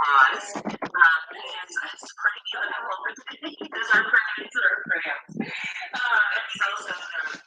pause, because it's pretty difficult because our brains are cramped. And he's also the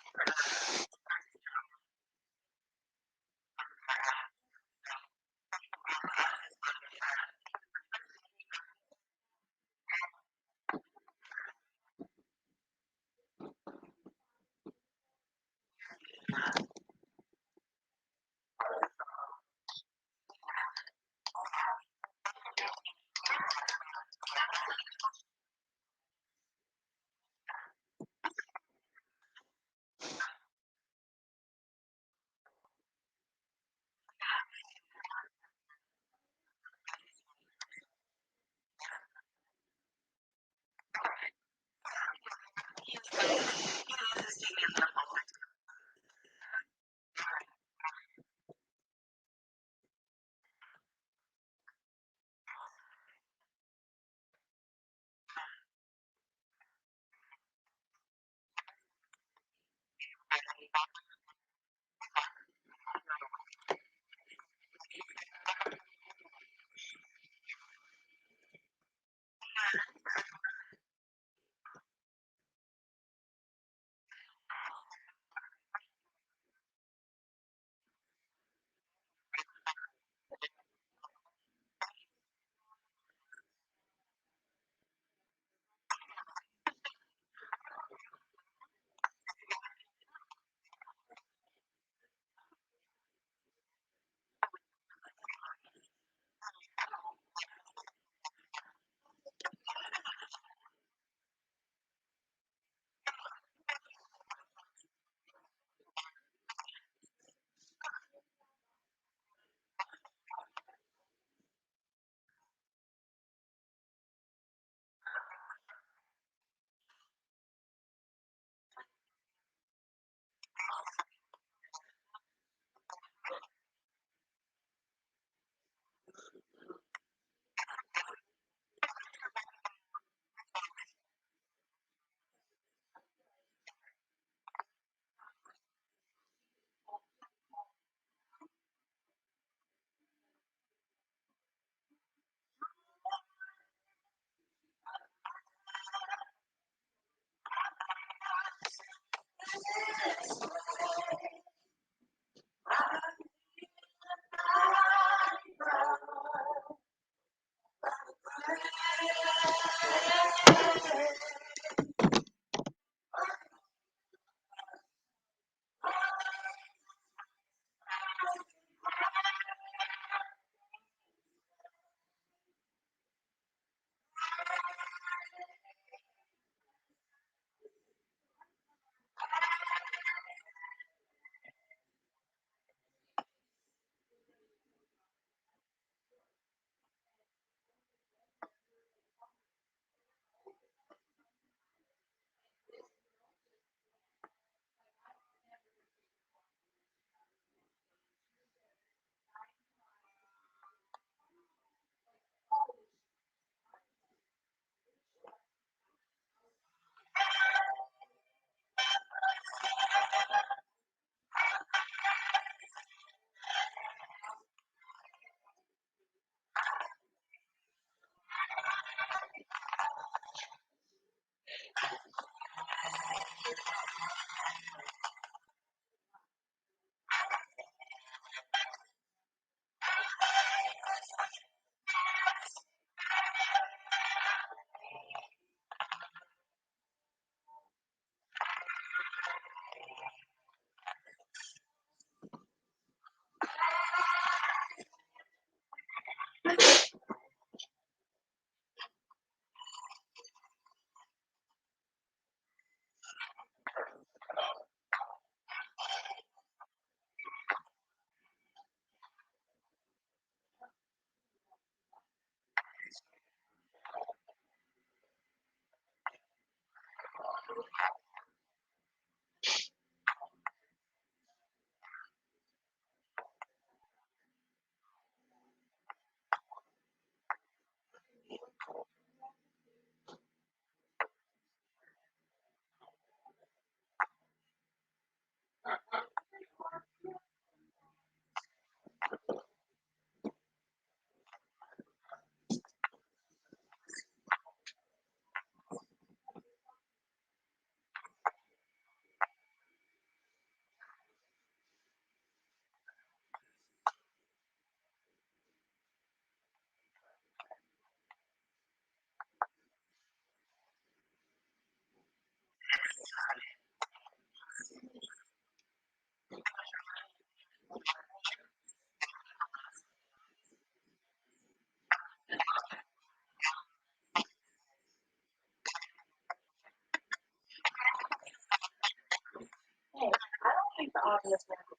audio is very good.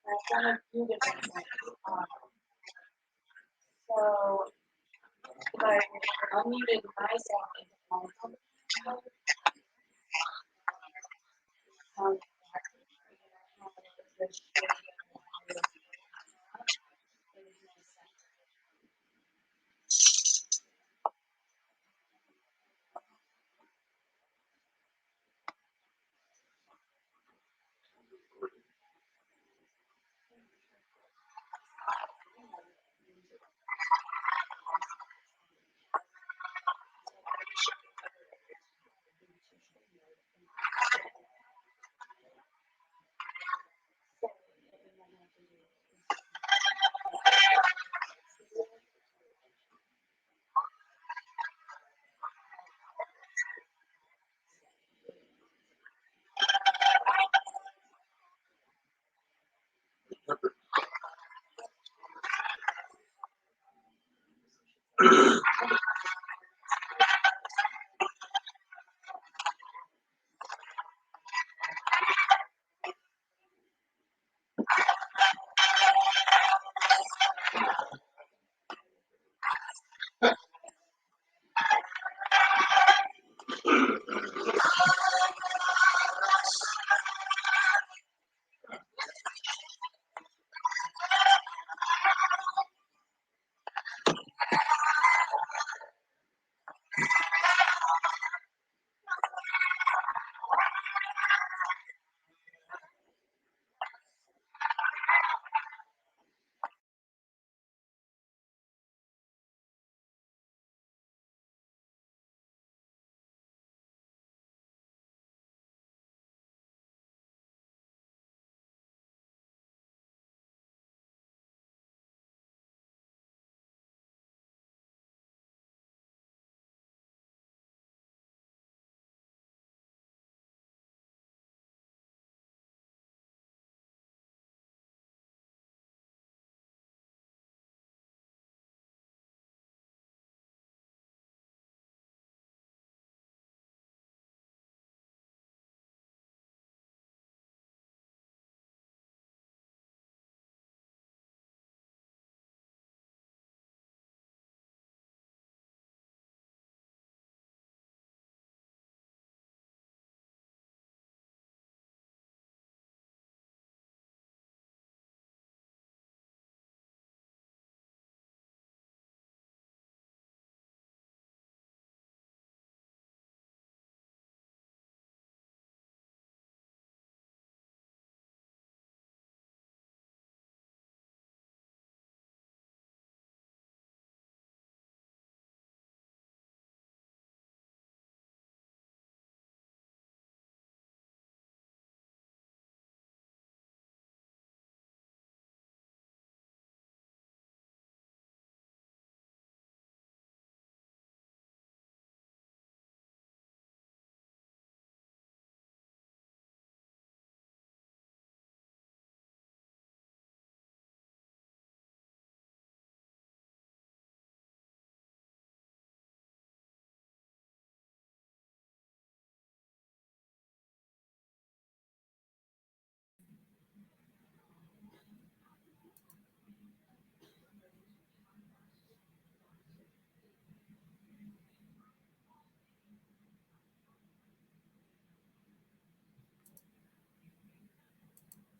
I've done a few different things. So, I unmuted myself into my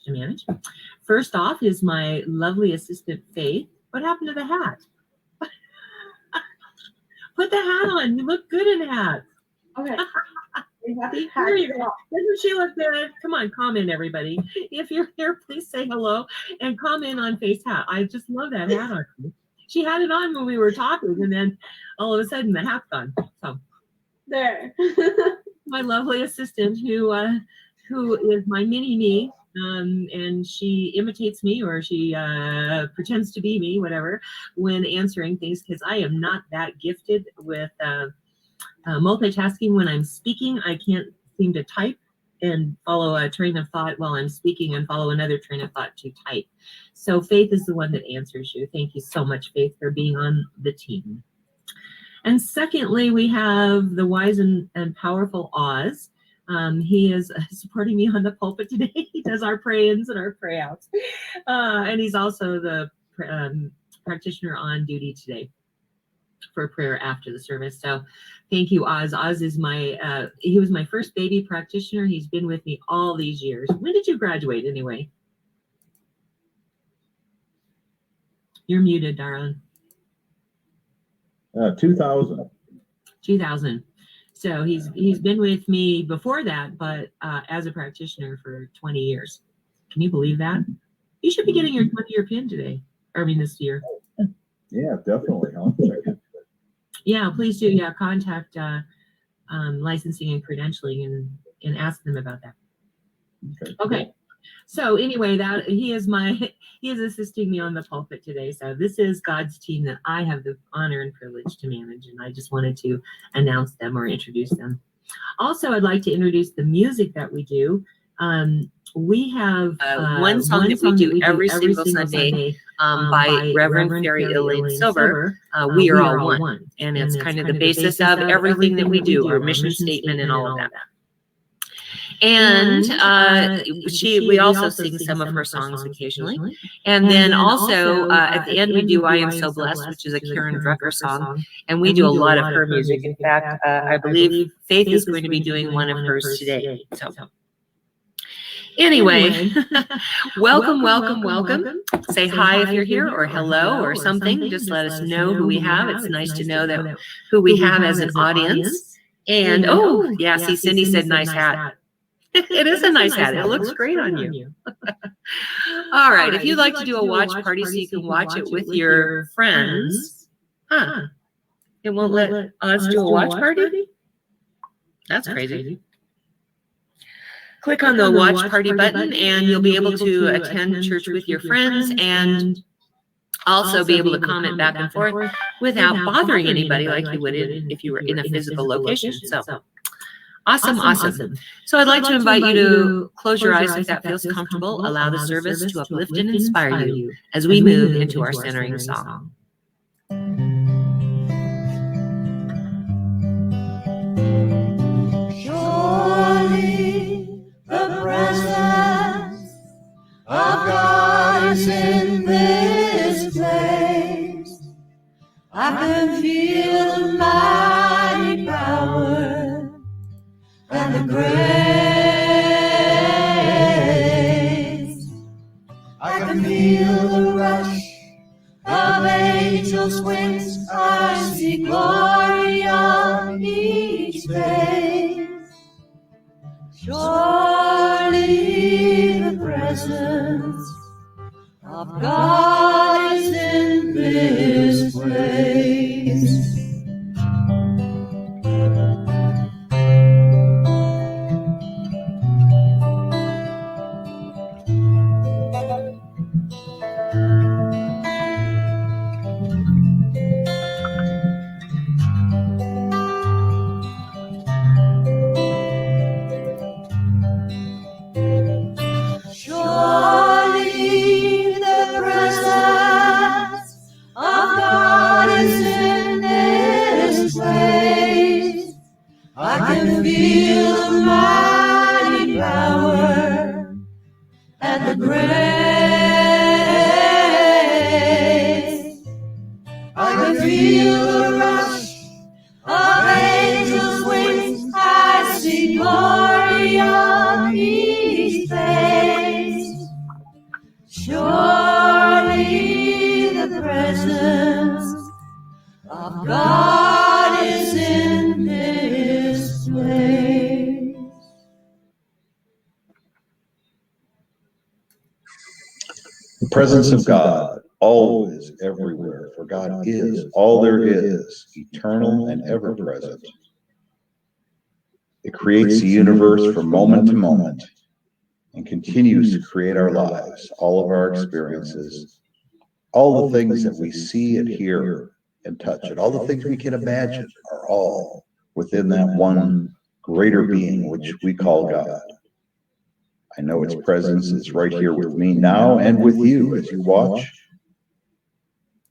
to manage. First off is my lovely assistant, Faith. What happened to the hat? Put the hat on. You look good in hat. Okay. There you go. Doesn't she look good? Come on, comment, everybody. If you're here, please say hello and comment on Faith's hat. I just love that hat on you. She had it on when we were talking, and then all of a sudden the hat's gone. So There. my lovely assistant who is my mini me, and she imitates me, or she pretends to be me, whatever, when answering things, because I am not that gifted with multitasking. When I'm speaking, I can't seem to type and follow a train of thought while I'm speaking and follow another train of thought to type. So Faith is the one that answers you. Thank you so much, Faith, for being on the team. And secondly, we have the wise and powerful Oz. He is supporting me on the pulpit today. He does our pray-ins and our pray-outs. And he's also the practitioner on duty today for prayer after the service. So thank you, Oz. Oz is he was my first baby practitioner. He's been with me all these years. When did you graduate anyway? You're muted, darling. 2000. 2000. So he's been with me before that, but as a practitioner for 20 years. Can you believe that? You should be getting your 20-year pin today. This year. Yeah, definitely. I'll check it. Yeah, please do. Yeah, contact licensing and credentialing and ask them about that. Okay. So anyway, that he is assisting me on the pulpit today. So this is God's team that I have the honor and privilege to manage, and I just wanted to announce them or introduce them. Also, I'd like to introduce the music that we do. We have one song that we do every single Sunday by Reverend Fairy Elaine Silver. We are all one, and it's kind of the basis of everything that we do, our mission statement and all of that. And we also sing some of her songs occasionally. And then also at the end we do I Am So Blessed, which is a Karen Drucker song. And we do a lot of her music. In fact, I believe Faith is going to be doing one of hers today. So anyway, welcome. Say hi if you're here, or hello or something. Just let us know who we have. It's nice to know that who we have as an audience. And see, Cindy said nice hat. It is a nice hat. It looks great on you. All right. If you'd like to do a watch party so you can watch it with your friends. It won't let us do a watch party? That's crazy. Click on the watch party button and you'll be able to attend church with your friends and also be able to comment back and forth without bothering anybody like you would if you were in a physical location. So awesome. So I'd like to invite you to close your eyes if that feels comfortable. Allow the service to uplift and inspire you as we move into our centering song. Surely the presence of God is in this place. I can feel the mighty power and the grace. I can feel the rush of angels' wings. I see glory on each face. Surely the presence of God is in this place. Surely the presence of God is in this place. I can feel the mighty power and the grace. I can feel the rush of angels' wings. I see glory on each face. Surely the presence of God is in this place. The presence of God, always, everywhere, for God is all there is, eternal and ever present. It creates the universe from moment to moment and continues to create our lives, all of our experiences, all the things that we see and hear and touch, and all the things we can imagine are all within that one greater being which we call God. I know its presence is right here with me now and with you as you watch,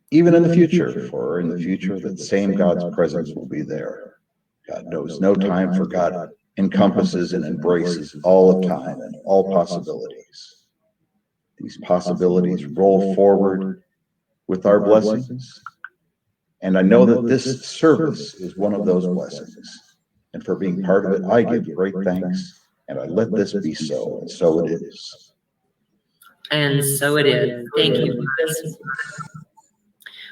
even in the future, for in the future that same God's presence will be there. God knows no time for God encompasses and embraces all of time and all possibilities. These possibilities roll forward with our blessings. And I know that this service is one of those blessings. And for being part of it, I give great thanks, and I let this be so, and so it is. And so it is. Thank you, Buzz.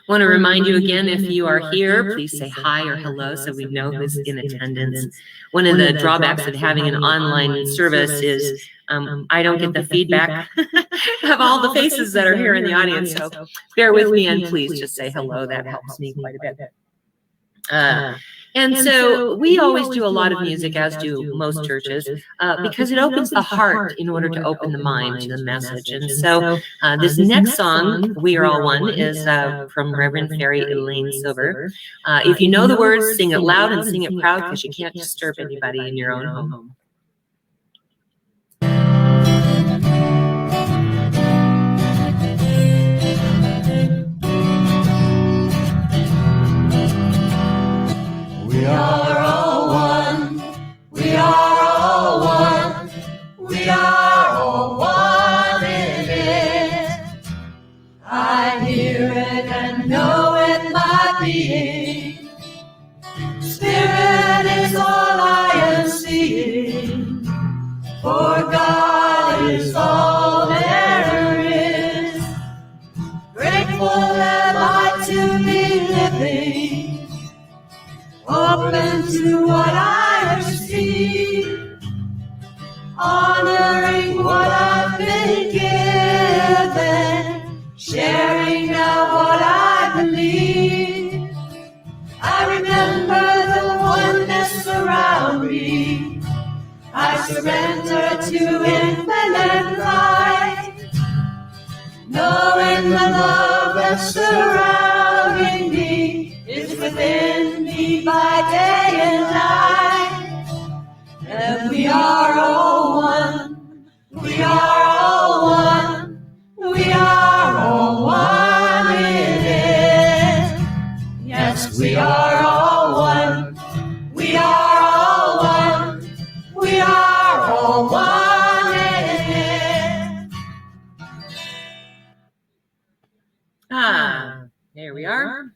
Want to remind you again, if you are here, please say hi or hello so we know who's in attendance. One of the drawbacks of having an online service is I don't get the feedback of all the faces that are here in the audience. So bear with me and please just say hello. That helps me quite a bit. And so we always do a lot of music, as do most churches, because it opens the heart in order to open the mind to the message. And so this next song, We Are All One, is from Reverend Fairy Elaine Silver. If you know the words, sing it loud and sing it proud, because you can't disturb anybody in your own home. We are all one. We are all one. We are all one in it. I hear it and know it, my being. Spirit is all I am seeing. For God is all there is. Grateful am I to be living, open to what I receive, honoring what I've been given, sharing now what I believe. I remember the oneness around me. I surrender to infinite light, knowing the love that's surrounding me is within me by day and night. And we are all one. We are all one. We are all one in it. Yes, we are all one. We are all one. We are all one in it. There we are.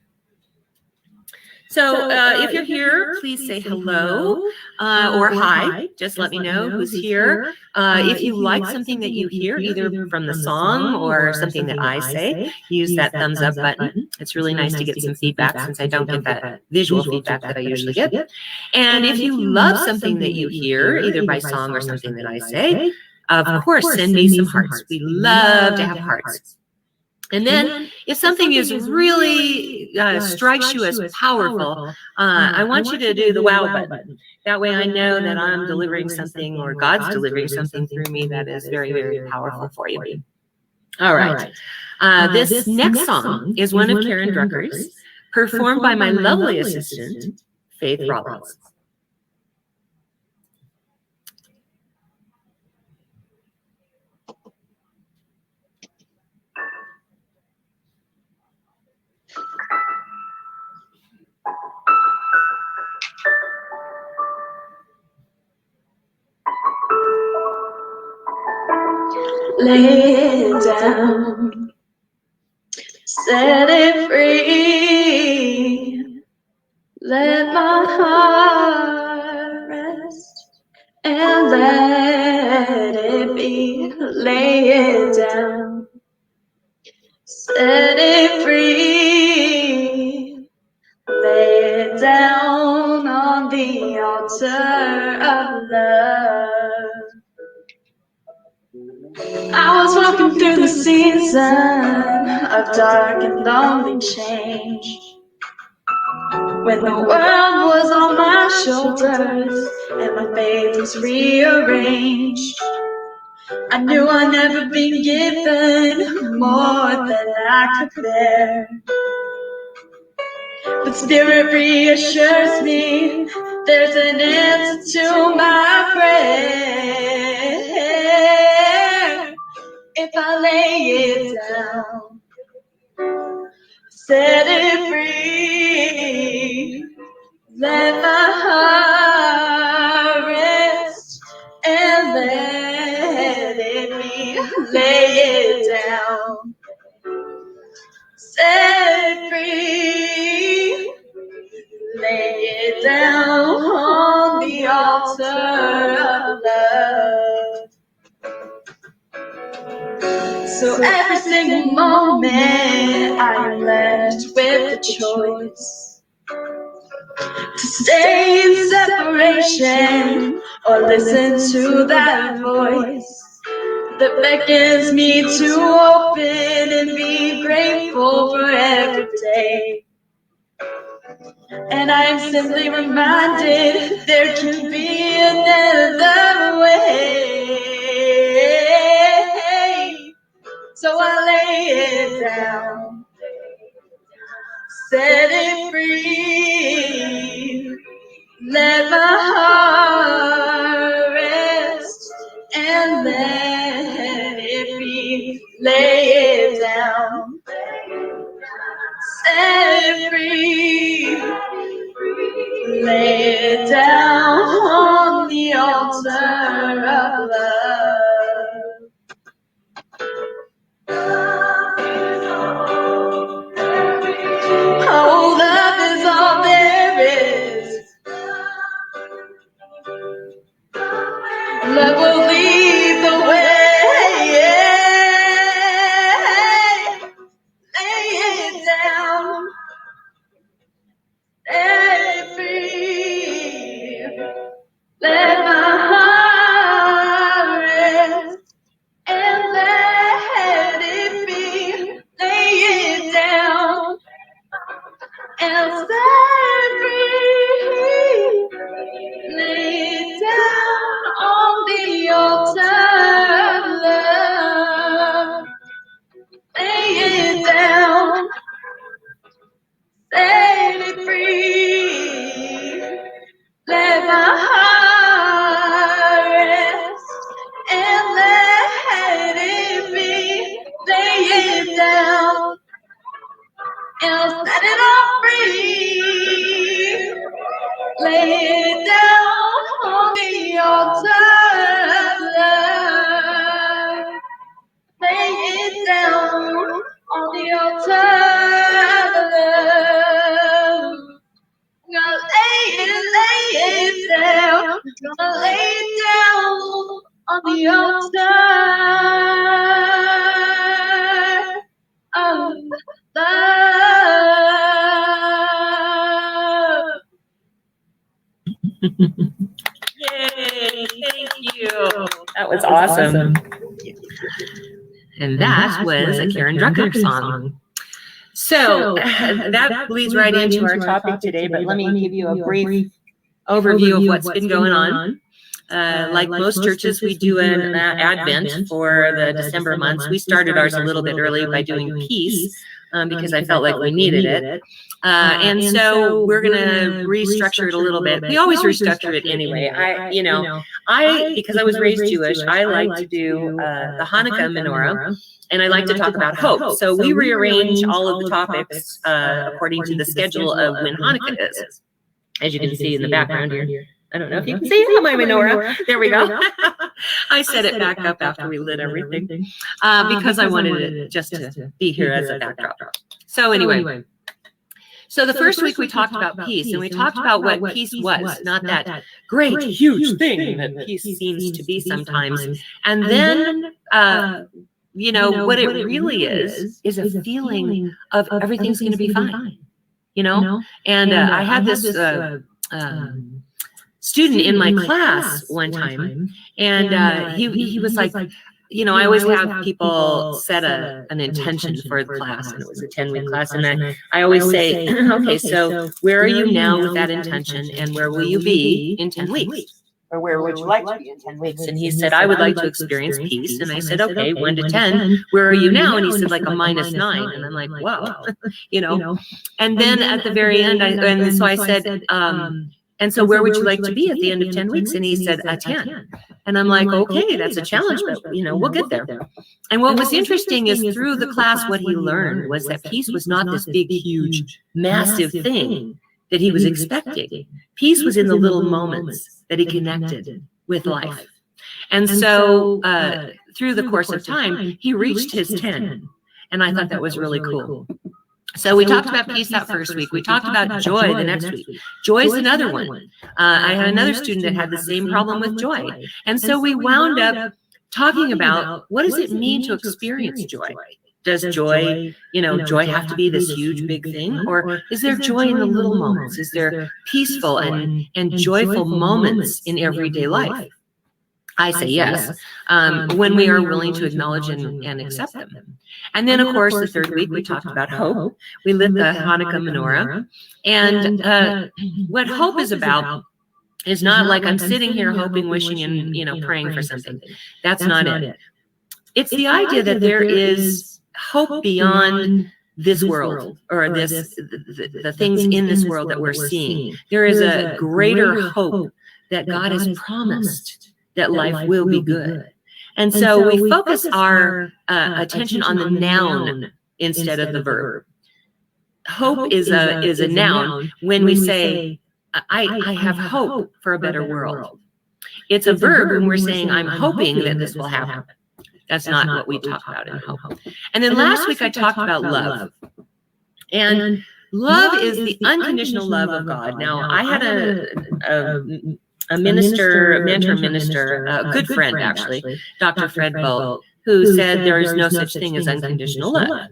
So if you're here, please say hello or hi. Just let me know who's here. If you like something that you hear, either from the song or something that I say, use that thumbs up button. It's really nice to get some feedback, since I don't get that visual feedback that I usually get. And if you love something that you hear, either by song or something that I say, of course, send me some hearts. We love to have hearts. And then if something is really strikes you as powerful, I want you to do the wow button. That way I know that I'm delivering something, or God's delivering something through me that is very, very powerful for you. All right. This next song is one of Karen Drucker's, performed by my lovely assistant, Faith Rollins. Lay it down, set it free, let my heart rest and let it be. Lay it down, set it free, lay it down on the altar of love. I was walking through the season of dark and lonely change, when the world was on my shoulders and my faith was rearranged. I knew I'd never been given more than I could bear, but Spirit reassures me there's an answer to my prayer. If I lay it down, set it free, let my heart set free. Lay it down on the altar of love. So every single moment I am left with the choice to stay in separation or listen to that voice that beckons me to open and be grateful for every day. And I am simply reminded there can be another way. So I lay it down, set it free, let my heart rest and let it be. Lay it down, set it free, lay it down on the altar of love. Oh, love is all there is. Love will lead the way. Lay it down, let it free. Let my heart rest and let it be. Lay it down and set free. Lay it down on the altar of love. Lay it down, set it free. Let my heart rest and let it be. Lay it down and set it all free. Lay it down on the altar of love. Lay it down on the altar of love. Gonna lay it down. Gonna lay it down on the altar of love. Yay, thank you. That was awesome. And that was a Karen Drucker song. So that leads right into our topic today, but let me give you a brief overview of what's been going on. Like most churches, we do an Advent for the December months. We started ours a little bit early by doing peace because I felt like we needed it. And so we're going to restructure it a little bit. We always restructure it anyway. Because I was raised Jewish, I like to do the Hanukkah menorah. And I like to talk about hope. So we rearrange all of the topics according to the schedule of when Hanukkah is. As you can see in the background here. I don't know if you can see my menorah. There we go. I set it back up after we lit everything because I wanted it just to be here as a backdrop. So anyway. So the first week we talked about peace, and we talked about what peace was, not that great, huge thing that peace seems to be sometimes. And then what it really is a feeling of everything's going to be fine, and I had this student in my class one time, and he was like, I always have people set an intention for the class, and it was a 10-week class, and I always say, okay, so where are you now with that intention, and where will you be in 10 weeks? Or where would you like to be in 10 weeks? And he said, I would like to experience peace. And I said, okay, 1 to 10, where are you now? And he said, like a -9. And I'm like, wow, And then at the very end, so I said, and so where would you like to be at the end of 10 weeks? And he said, a 10. And I'm like, okay, that's a challenge, but we'll get there. And what was interesting is through the class, what he learned was that peace was not this big, huge, massive thing that he was expecting. Peace was in the little moments that he connected with life. And so through the course of time, he reached his 10. And I thought that was really cool. So we talked about peace that first week. We talked about joy the next week. Joy is another one. I had another student that had the same problem with joy. And so we wound up talking about, what does it mean to experience joy? Does joy, joy have to be this huge, big thing? Or is there joy in the little moments? Is there peaceful and joyful moments in everyday life? I say yes, when we are willing to acknowledge and accept them. And then, of course, the third week, we talked about hope. We lit the Hanukkah menorah. And what hope is about is not like I'm sitting here hoping, wishing, and, praying for something. That's not it. It's the idea that there is hope beyond this world, or the things in this world that we're seeing. There is a greater hope that God has promised that life will be good. And so we focus our attention on the noun instead of the verb. Hope is a noun when we say, I have hope for a better world. It's a verb when we're saying, I'm hoping that this will happen. That's not what we talk about in hope. And then last week I talked about love. And love is the unconditional love of God. Now, I had a mentor minister, a good friend actually, Dr. Fred Bolt, who said there is no such thing as unconditional love.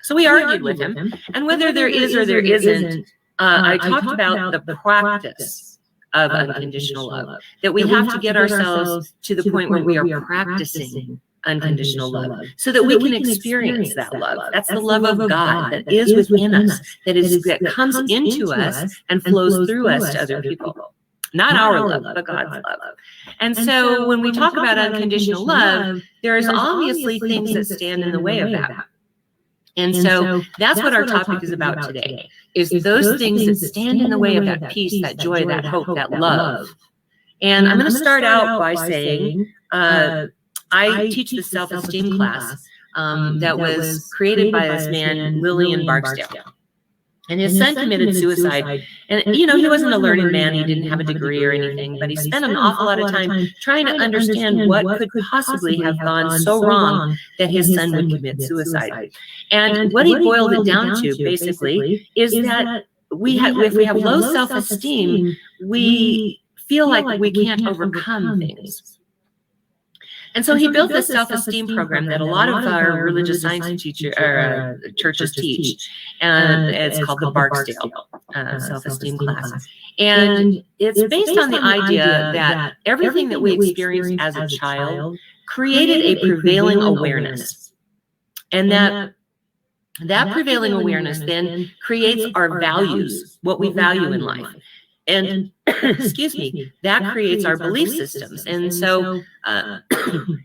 So we argued with him, and whether there is or there isn't, I talked about the practice of unconditional love, that we have to get ourselves to the point where we are practicing unconditional love so that we can experience that love. That's the love of God that is within us, that comes into us and flows through us to other people. Not our love, but God's love. And so when we talk about unconditional love, there's obviously things that stand in the way of that. And so that's what our topic is about today, is those things that stand in the way of that peace, that joy, that hope, that love. And I'm going to start out by saying, I teach the self-esteem class that was created by this man, Lillian Barksdale. And his son committed suicide. And, he wasn't a learned man. He didn't have a degree or anything, but he spent an awful lot of time trying to understand what could possibly have gone so wrong that his son would commit suicide. And what he boiled it down to, basically, is that if we have low self-esteem, we feel like we can't overcome things. And so he built this self-esteem program that a lot of our religious science churches teach, and it's called the Barksdale self-esteem class. And it's based on the idea that everything that we experienced as a child created a prevailing awareness, and that prevailing awareness then creates our values, what we value in life. And that creates our belief systems. And so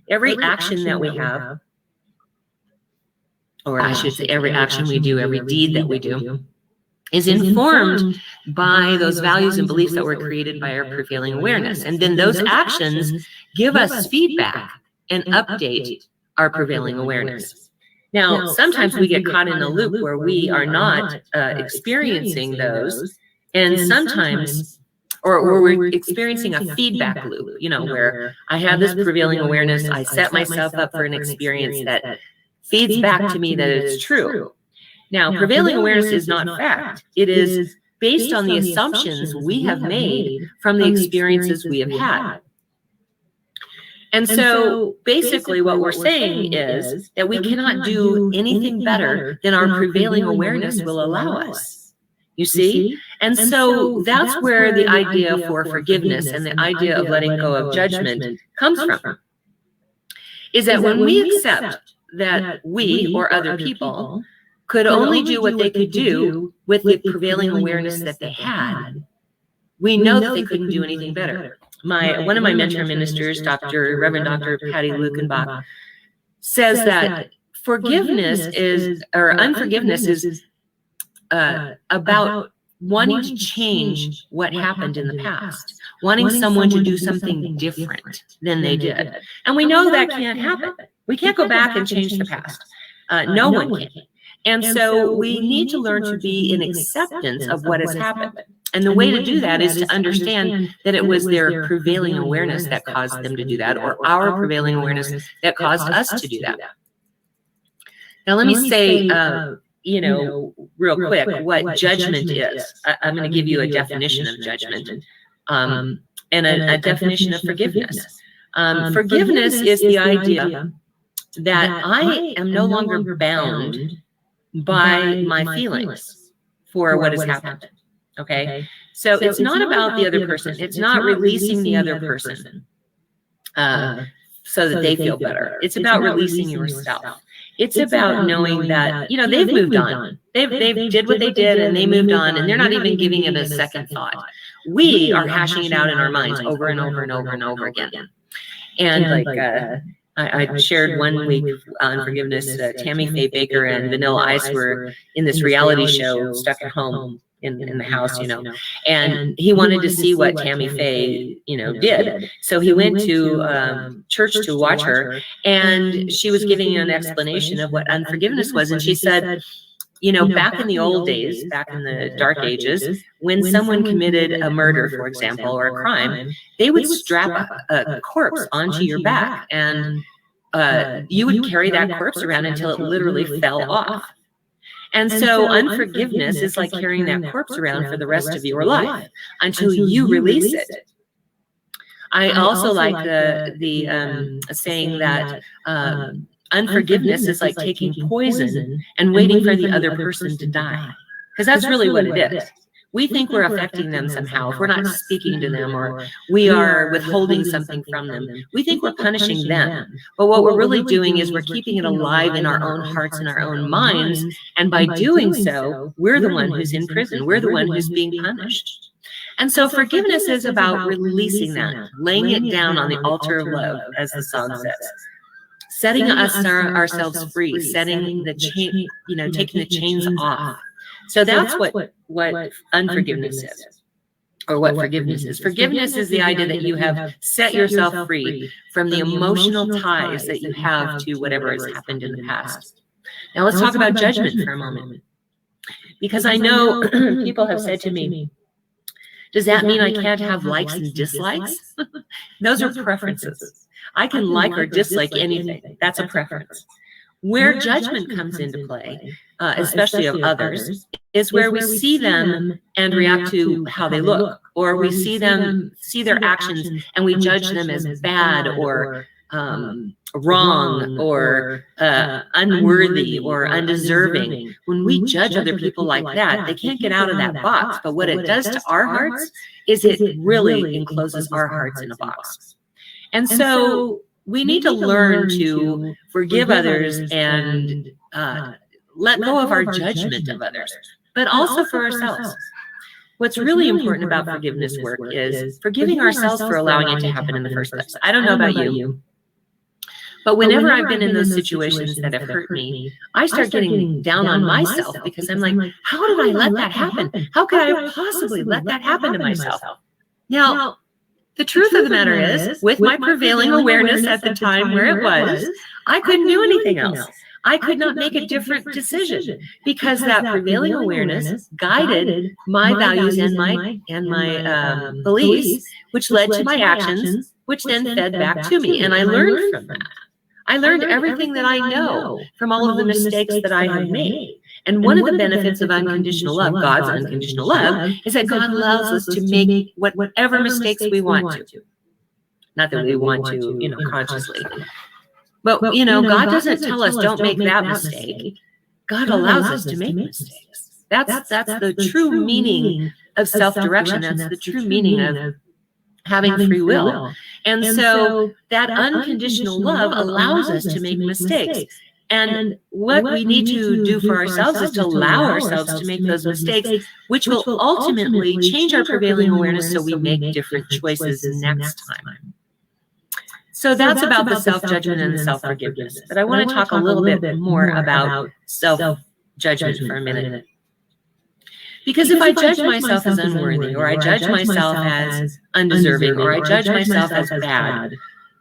every action that we have, or I should say every action we do, every deed that we do, is informed by those values and beliefs that were created by our prevailing awareness. And then those actions give us feedback and update our prevailing awareness. Now, sometimes we get caught in a loop where we are not experiencing those. And sometimes, or we're experiencing a feedback loop, where I have this prevailing awareness, I set myself up for an experience that feeds back to me that it's true. Now, prevailing awareness is not fact. It is based on the assumptions we have made from the experiences we have had. And so basically what we're saying is that we cannot do anything better than our prevailing awareness will allow us. You see? And so that's where the idea for forgiveness and the idea of letting go of judgment comes from. Is that when we accept that we or other people could only do what they could do with the prevailing awareness that they had, we know that they couldn't do anything better. One of my mentor ministers, Reverend Dr. Patty Lukenbach, says that unforgiveness is about wanting to change what happened in the past, wanting someone to do something different than they did. And we know that can't happen. We can't go back and change the past. No one can. And so we need to learn to be in acceptance of what has happened. And the way to do that is to understand that it was their prevailing awareness that caused them to do that, or our prevailing awareness that caused us to do that. Now, let me say real quick, what judgment is. I'm going to give you a definition of judgment, and a definition of forgiveness. Forgiveness is the idea that I am no longer bound by my feelings for what has happened. Okay. So it's not about the other person. It's not releasing the other person so that they feel better. It's about releasing yourself. It's about knowing that, they've moved on. They've did what they did and they moved on, and they're not even giving it a second thought. We are hashing it out in our minds over and over and over and over again. And I shared one week on forgiveness, Tammy Faye Baker and Vanilla Ice were in this reality show, Stuck at Home in the house, and he wanted to see what Tammy Faye, did. So he went to church to watch her, and she was giving an explanation of what unforgiveness was. And she said, back in the old days, back in the dark ages, when someone committed a murder, for example, or a crime, they would strap a corpse onto your back, and you would carry that corpse around until it literally fell off. And so unforgiveness is like carrying that corpse around for the rest of your life until you release it. I also like the saying that unforgiveness is like taking poison and waiting for the other person to die, because that's really what it is. We think we're affecting them somehow if we're not speaking to them, or we are withholding something from them. We think we're punishing them. But what we're really doing is we're keeping it alive in our own hearts and our own minds. And by doing so, we're the one who's in prison. We're the one who's being punished. And so forgiveness is about releasing that, laying it down on the altar of love, as the song says. Setting ourselves free, setting the chain, taking the chains off. So that's what unforgiveness is, or what forgiveness is. Forgiveness is the idea that you have set yourself free from the emotional ties that you have to whatever has happened in the past. Now let's talk about judgment for a moment, because I know people have said to me, does that mean I can't have likes and dislikes? Those are preferences. I can like or dislike anything. That's a preference. Where judgment comes into play, especially of others, is where we see them and react to how they look, or we see their actions and we judge them as bad or wrong or unworthy or undeserving. When we judge other people like that, they can't get out of that box. But what it does to our hearts is it really encloses our hearts in a box. And so we need to learn to forgive others and let go of our judgment of others, but also for ourselves. What's really important about forgiveness work is forgiving ourselves for allowing it to happen in the first place. I don't know about you, but whenever I've been in those situations that have hurt me, I start getting down on myself, because I'm like, how did I let that happen? How could I possibly let that happen to myself? Now, the truth of the matter is, with my prevailing awareness at the time where it was, I couldn't do anything else. I could not make a different decision, because that prevailing awareness guided my values and my beliefs, which led to my actions, which then fed back to me. And I learned from that. I learned everything that I know from all of the mistakes that I have made. And one of the benefits of unconditional love, God's unconditional love, is that God allows us to make whatever mistakes we want to. Not that we want to, consciously. But, God doesn't tell us don't make that mistake. God allows us to make mistakes. That's the true meaning of self-direction. That's the true meaning of having free will. And so that unconditional love allows us to make mistakes. And what we need to do for ourselves is to allow ourselves to make those mistakes, which will ultimately change our prevailing awareness so we make different choices next time. So that's about the self-judgment and the self-forgiveness. But I want to talk a little bit more about self-judgment for a minute. Because if I judge myself as unworthy, or I judge myself as undeserving, or I judge myself as bad,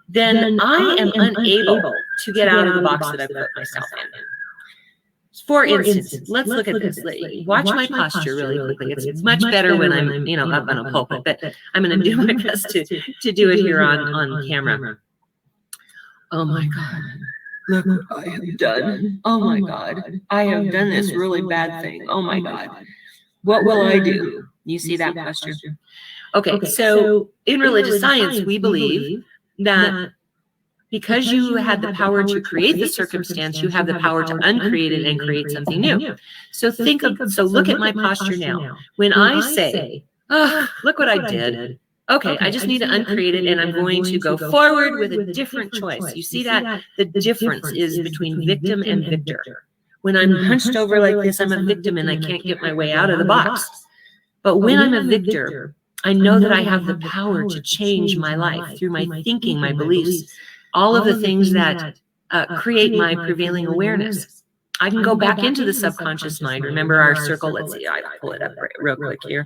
then I am unable to get out of the box that I put myself in. For instance, let's look at this. Watch my posture really quickly. It's much better when I'm, up on a pulpit, but I'm going to do my best to do it here on camera. Oh my God. look what I have done. Oh my God. I have done this really bad thing. Oh my God. What will I do? You see that question? Okay, so in religious science, we believe that because you had the power to create the circumstance, you have the power to uncreate it and create something new. So look at my posture now. When I say, oh, look what I did. Okay, I just need to uncreate it, and I'm going to go forward with a different choice. You see that? The difference is between victim and victor. When I'm hunched over like this, I'm a victim and I can't get my way out of the box. But when I'm a victor, I know that I have the power to change my life through my thinking, my beliefs, all of the things that create my prevailing awareness. I can go back into the subconscious mind. Remember our circle? Let's see, I pull it up real quick here.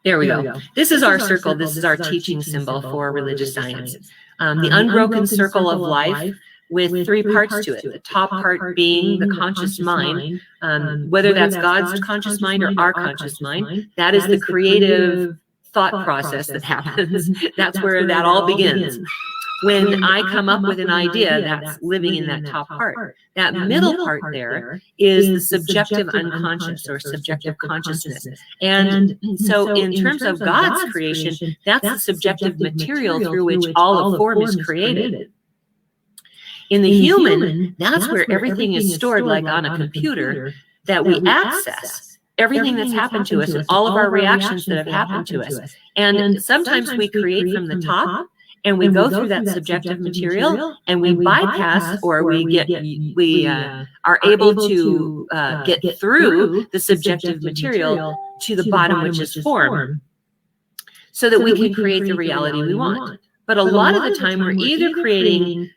There we go. This is our circle. This is our teaching symbol for religious science. The unbroken circle of life with three parts to it. The top part being the conscious mind, whether that's God's conscious mind or our conscious mind. That is the creative thought process that happens. That's where that all begins. When I come up with an idea, that's living in that top part. That middle part there is the subjective unconscious or subjective consciousness. And so in terms of God's creation, that's the subjective material through which all of form is created. In the human, that's where everything is stored like on a computer that we access. Everything that's happened to us and all of our reactions that have happened to us. And sometimes we create from the top, and we go through that subjective material, and we bypass, or we are able to get through the subjective material to the bottom, which is form, so that we can create the reality we want. But a lot of the time, we're either creating,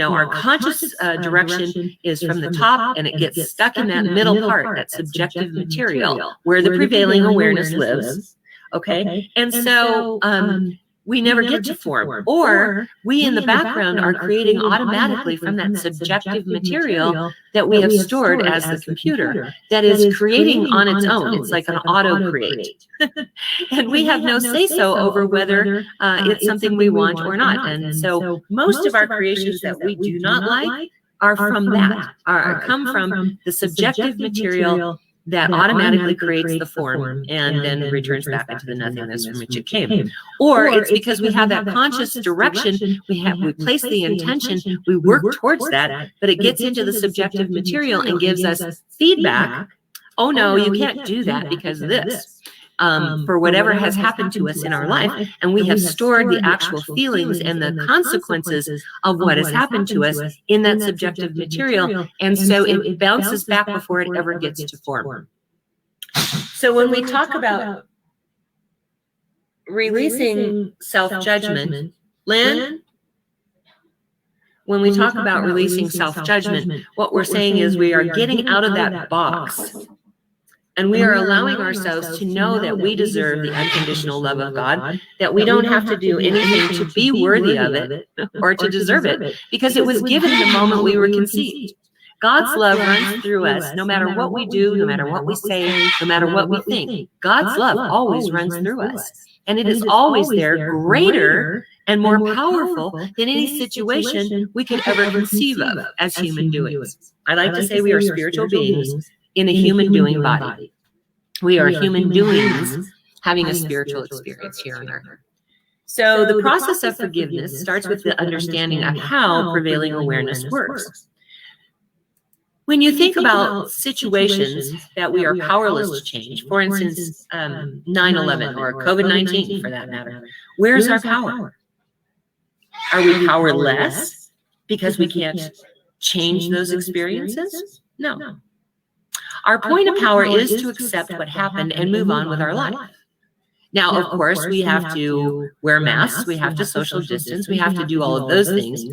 our conscious direction is from the top, and it gets stuck in that middle part, that subjective material, where the prevailing awareness lives. Okay, and so we never get to form, or we in the background are creating automatically from that subjective material that we have stored as the computer that is creating on its own. It's like an auto create. And we have no say-so over whether it's something we want or not. And so most of our creations that we do not like are from that, come from the subjective material that automatically creates the form and then returns back into the nothingness from which it came. Or it's because we have that conscious direction, we place the intention, we work towards that, but it gets into the subjective material and gives us feedback. Oh no, you can't do that because of this. For whatever has happened to us in our life, and we have stored the actual feelings and the consequences of what has happened to us in that subjective material, and so it bounces back before it ever gets to form. So when we talk about releasing self-judgment, Lynn, when we talk about releasing self-judgment, what we're saying is we are getting out of that box. And we are allowing ourselves to know that we deserve the unconditional love of God, that we don't have to do anything to be worthy of it or to deserve it, because it was given the moment we were conceived. God's love runs through us no matter what we do, no matter what we say, no matter what we think. God's love always runs through us. And it is always there, greater and more powerful than any situation we could ever conceive of as human doings. I like to say we are spiritual beings in a human doing body. We are human doings having a spiritual experience here on earth. So the process of forgiveness starts with the understanding of how prevailing awareness works. When you think about situations that we are powerless to change, for instance, 9/11 or COVID-19 for that matter, where's our power? Are we powerless because we can't change those experiences? No. Our point of power is to accept what happened and move on with our life. Now, of course, we have to wear masks, we have to social distance, we have to do all of those things,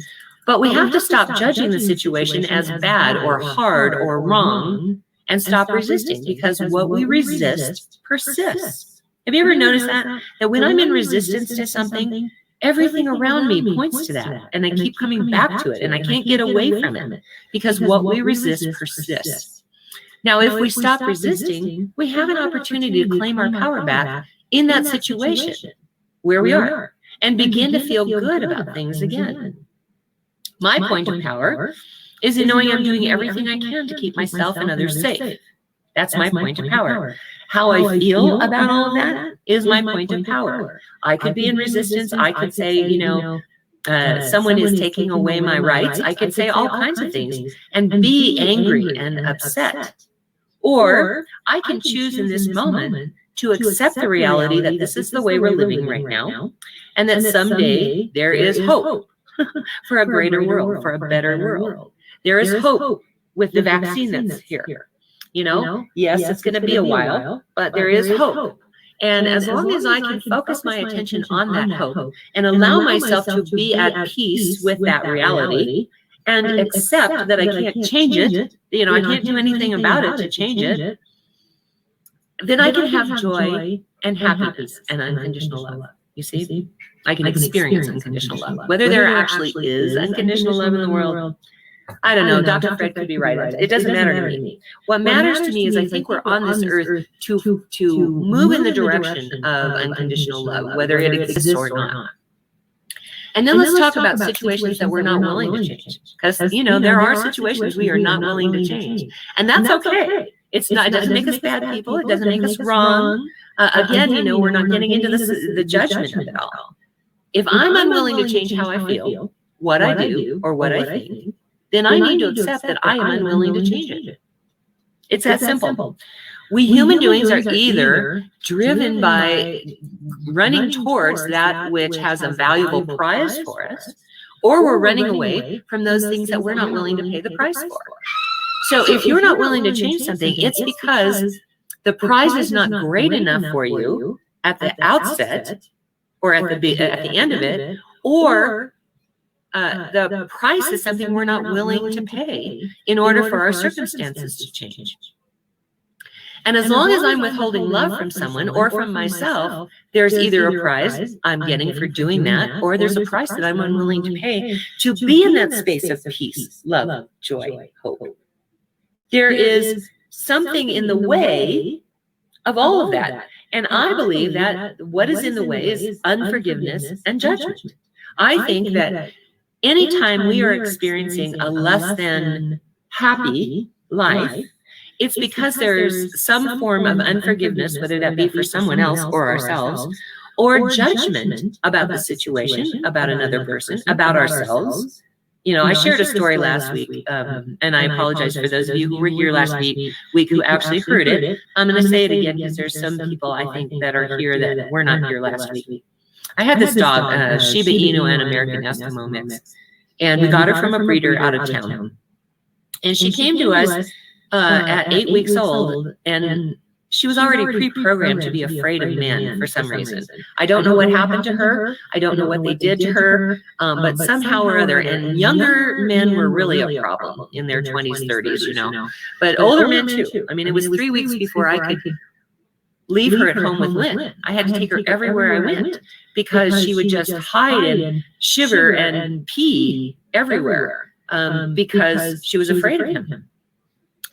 but we have to stop judging the situation as bad or hard or wrong and stop resisting, because what we resist persists. Have you ever noticed that? That when I'm in resistance to something, everything around me points to that, and I keep coming back to it, and I can't get away from it, because what we resist persists. Now, if we stop resisting, we have an opportunity to claim our power back in that situation where we are. and begin to feel good about things again. My point of power is in knowing I'm doing everything I can to keep myself and others safe. That's my point of power. How I feel about all of that is my point of power. I could be in resistance. I could say, someone is taking away my rights. I could say all kinds of things and be angry and upset. Or I can choose in this moment to accept the reality that this is the way we're living right now, and that someday there is hope for a greater world, for a better world. There is hope with the vaccine that's here. Yes, it's going to be a while, but there is hope. And as long as I can focus my attention on that hope and allow myself to be at peace with that reality and accept that I can't change it, I can't do anything about it to change it, then I can have joy and happiness and unconditional love. You see? I can experience unconditional love. Whether there actually is unconditional love in the world, I don't know. Dr. Fred could be right. It doesn't matter to me. What matters to me is I think we're on this earth to move in the direction of unconditional love, whether it exists or not. And then let's talk about situations that we're not willing to change. Because, there are situations we are not willing to change. And that's okay. It doesn't make us bad people. It doesn't make us wrong. Again, we're not getting into the judgment of it all. If I'm unwilling to change how I feel, what I do, or what I think, then I need to accept that I am unwilling to change it. It's that simple. We human doings are either driven by running towards that which has a valuable prize for us, or we're running away from those things that we're not willing to pay the price for. So if you're not willing to change something, it's because the prize is not great enough for you at the outset or at the end of it, or the price is something we're not willing to pay in order for our circumstances to change. And as long as I'm withholding love from someone or from myself, there's either a prize I'm getting for doing that, or there's a price that I'm unwilling to pay to be in that space of peace, love, joy, hope. There is something in the way of all of that. And I believe that what is in the way is unforgiveness and judgment. I think that anytime we are experiencing a less than happy life, it's because there's some form of unforgiveness, whether that be for someone else or ourselves, or judgment about the situation, about another person, about ourselves. I shared a story last week, and I apologize for those of you who were here last week who actually heard it. I'm going to say it again because there's some people I think that are here that were not here last week. I had this dog, Shiba Inu and American Eskimo mix, and we got her from a breeder out of town. And she came to us at 8 weeks old, and she was already pre-programmed to be afraid of men for some reason. I don't know what happened to her. I don't know what they did to her, but somehow or other, and younger men were really a problem in their 20s, 30s, but older men too. I mean, it was 3 weeks before I could leave her at home with Lynn. I had to take her everywhere I went because she would just hide and shiver and pee everywhere because she was afraid of him.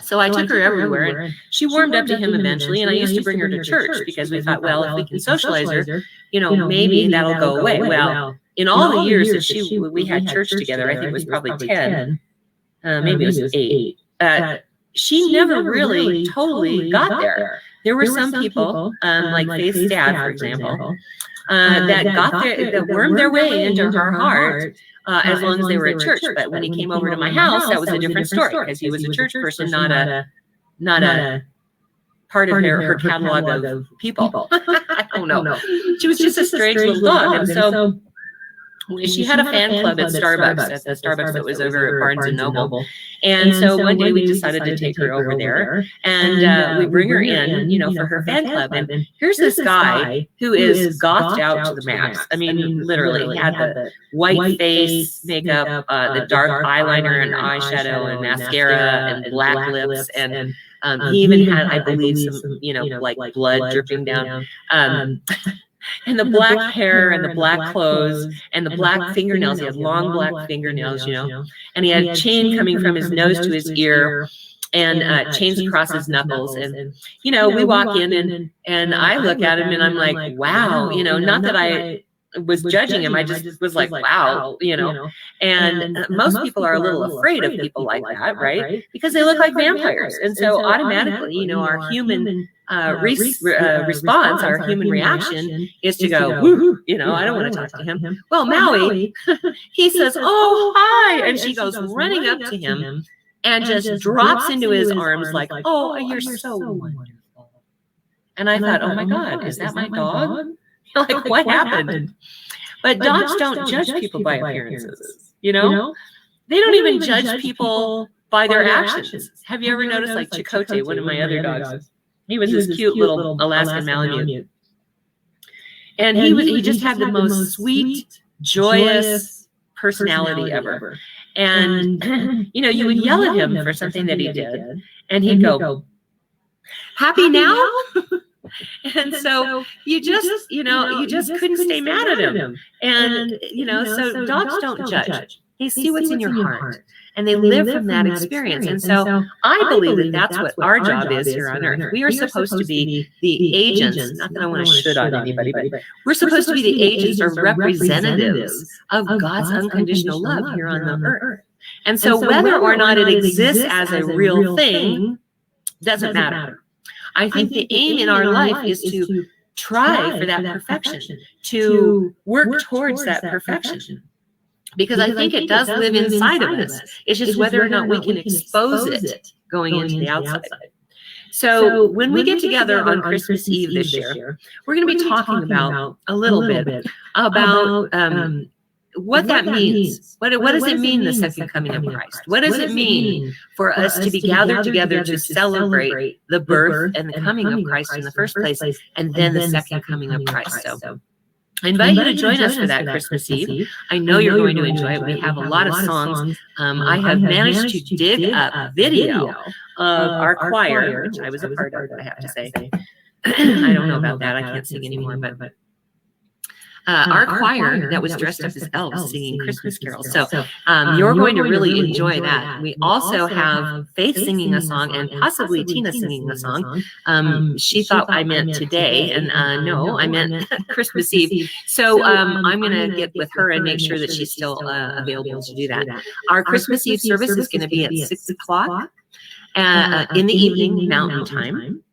So I took her everywhere, and she warmed up to him eventually. And I used to bring her to church because we thought, well, if we can socialize her, maybe that'll go away. Well, in all the years that we had church together, I think it was probably 10, maybe it was 8. She never really totally got there. There were some people, like Faith's dad, for example, that wormed their way into her heart. As long as they were at church. But when he came over to my house, that was a different story because he was a church person, not a part of her catalog of people. I don't know. She was just a strange little dog. And so she had a fan club at Starbucks, at the Starbucks that was over at Barnes and Noble. And so one day we decided to take her over there, and we bring her in, for her fan club. And here's this guy who is gothed out to the max. I mean, literally, he had the white face makeup, the dark eyeliner and eyeshadow and mascara and black lips. And he even had, I believe, some, like blood dripping down. And the black hair and the black clothes and the black fingernails. He had long black fingernails, and he had a chain coming from his nose to his ear and chains across his knuckles. And, we walk in and I look at him and I'm like, wow, not that I was judging him. I just was like, wow, and most people are a little afraid of people like that, right? Because they look like vampires. And so automatically, our human response, our human reaction is to go, woo, I don't want to talk to him. Well, Maui, he says, oh, hi. And she goes running up to him and just drops into his arms like, oh, you're so wonderful. And I thought, oh my God, is that my dog? Like, what happened? But dogs don't judge people by appearances, They don't even judge people by their actions. Have you ever noticed, like Chicote, one of my other dogs? He was this cute little Alaskan Malamute. And he just had the most sweet, joyous personality ever. And, you would yell at him for something that he did, and he'd go, happy now? And so you just couldn't stay mad at him. And, so dogs don't judge. They see what's in your heart, and they live from that experience. And so I believe that that's what our job is here on earth. We are supposed to be the agents, not that I want to shit on anybody, but we're supposed to be the agents or representatives of God's unconditional love here on the earth. And so whether or not it exists as a real thing doesn't matter. I think the aim in our life is to try for that perfection, to work towards that perfection. Because I think it does live inside of us. It's just whether or not we can expose it going into the outside. So when we get together on Christmas Eve this year, we're going to be talking about a little bit about what that means. What does it mean, the second coming of Christ? What does it mean for us to be gathered together to celebrate the birth and the coming of Christ in the first place, and then the second coming of Christ? So I invite you to join us for that Christmas Eve. I know you're going to enjoy it. We have a lot of songs. I have managed to dig up a video of our choir, which I was a part of, I have to say. I don't know about that. I can't sing anymore, but our choir that was dressed up as elves singing Christmas carols. So you're going to really enjoy that. We also have Faith singing a song and possibly Tina singing a song. She thought I meant today, and no, I meant Christmas Eve. So I'm going to get with her and make sure that she's still available to do that. Our Christmas Eve service is going to be at 6 o'clock in the evening, Mountain Time.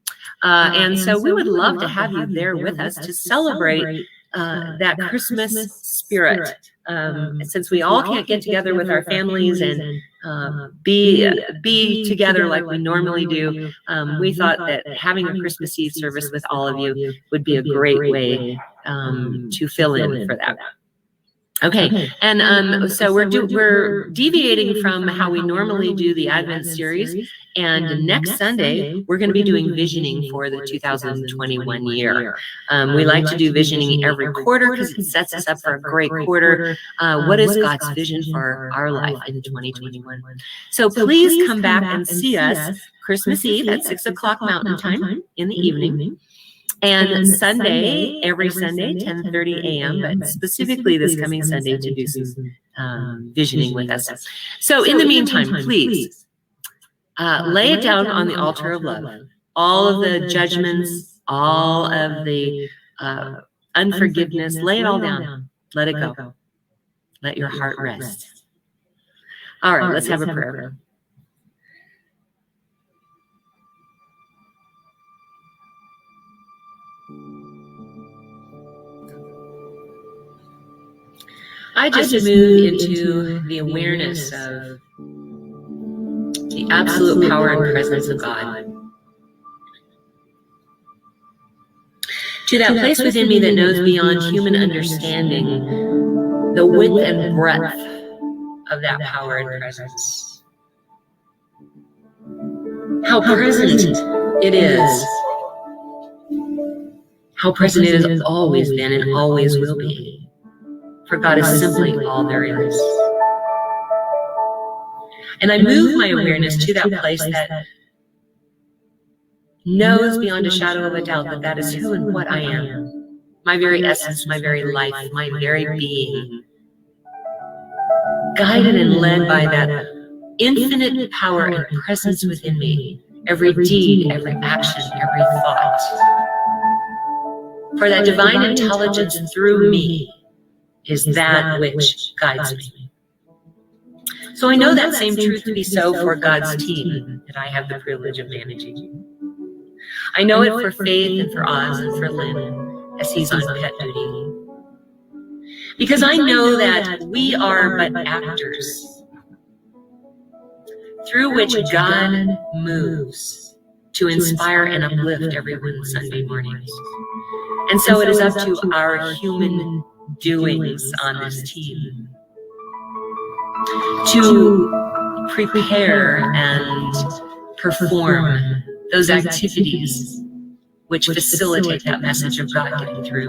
And so we would love to have you there with us to celebrate that Christmas spirit. Since we all can't get together with our families and be together like we normally do, we thought that having a Christmas Eve service with all of you would be a great way to fill in for that. Okay, and so we're deviating from how we normally do the Advent series, and next Sunday we're going to be doing visioning for the 2021 year. We like to do visioning every quarter because it sets us up for a great quarter. What is God's vision for our life in 2021? So please come back and see us Christmas Eve at 6 o'clock Mountain Time in the evening. And Sunday, every Sunday, 10:30 a.m., but specifically this coming Sunday to do some visioning with us. So in the meantime, please lay it down on the altar of love. All of the judgments, all of the unforgiveness, lay it all down. Let it go. Let your heart rest. All right, let's have a prayer. I just move into the awareness of the absolute power and presence of God. To that place within me that knows beyond human understanding the width and breadth of that power and presence. How present it is. How present it has always been and always will be. For God is simply all there is. And I move my awareness to that place that knows beyond a shadow of a doubt that that is who and what I am. My very essence, my very life, my very being. Guided and led by that infinite power and presence within me. Every deed, every action, every thought. For that divine intelligence through me is that which guides me. So I know that same truth to be so for God's team that I have the privilege of managing. I know it for Faith and for Oz and for Lynn as he's on pet duty. Because I know that we are but actors through which God moves to inspire and uplift everyone Sunday mornings. And so it is up to our human doings on this team to prepare and perform those activities which facilitate that message of God getting through.